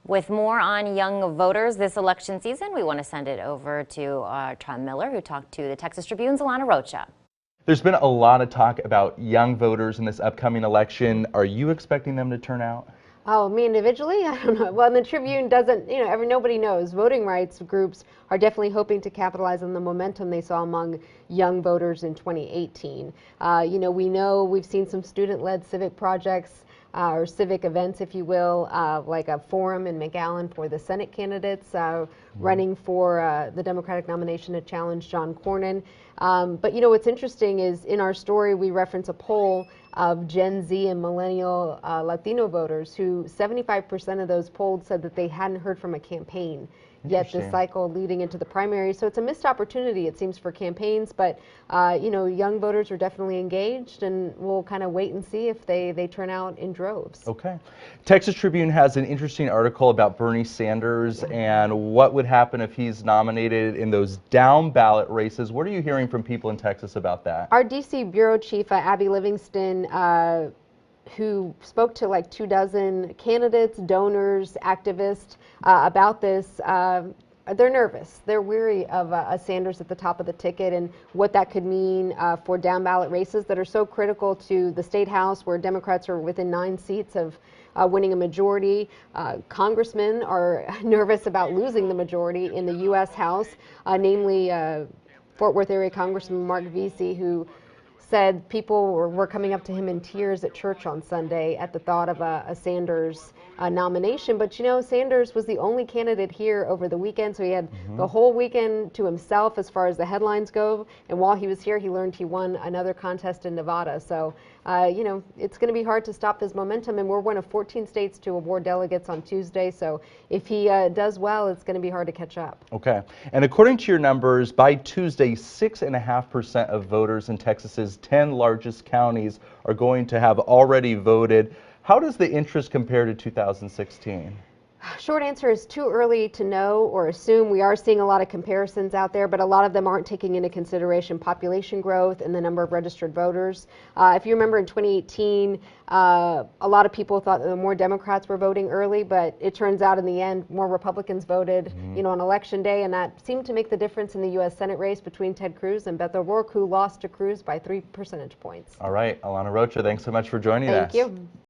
With more on young voters this election season, we want to send it over to Tom Miller, who talked to the Texas Tribune's Alana Rocha. There's been a lot of talk about young voters in this upcoming election. Are you expecting them to turn out? Oh, me individually? I don't know. Well, the Tribune doesn't, nobody knows. Voting rights groups are definitely hoping to capitalize on the momentum they saw among young voters in 2018. We've seen some student-led civic projects or civic events, if you will, like a forum in McAllen for the Senate candidates running for the Democratic nomination to challenge John Cornyn. But what's interesting is in our story we reference a poll of Gen Z and millennial Latino voters who 75% of those polled said that they hadn't heard from a campaign yet this cycle leading into the primary. So it's a missed opportunity, it seems, for campaigns, but young voters are definitely engaged, and we'll kind of wait and see if they turn out in droves. Okay. Texas Tribune has an interesting article about Bernie Sanders and what would happen if he's nominated in those down ballot races. What are you hearing from people in Texas about that? Our DC bureau chief, Abby Livingston, who spoke to like 24 candidates, donors, activists about this, they're nervous. They're weary of a Sanders at the top of the ticket and what that could mean for down ballot races that are so critical to the state house, where Democrats are within 9 seats of winning a majority. Congressmen are nervous about losing the majority in the U.S. House, namely Fort Worth area Congressman Mark Vesey, who said people were coming up to him in tears at church on Sunday at the thought of a Sanders nomination. But Sanders was the only candidate here over the weekend, so he had the whole weekend to himself as far as the headlines go. And while he was here, he learned he won another contest in Nevada. So, it's going to be hard to stop his momentum. And we're one of 14 states to award delegates on Tuesday. So if he does well, it's going to be hard to catch up. Okay. And according to your numbers, by Tuesday, 6.5% of voters in Texas's 10 largest counties are going to have already voted. How does the interest compare to 2016? Short answer is too early to know or assume. We are seeing a lot of comparisons out there, but a lot of them aren't taking into consideration population growth and the number of registered voters. If you remember in 2018, a lot of people thought that more Democrats were voting early, but it turns out in the end more Republicans voted on election day, and that seemed to make the difference in the U.S. Senate race between Ted Cruz and Beto O'Rourke, who lost to Cruz by 3 percentage points. All right, Alana Rocha, thanks so much for joining us. Thank you.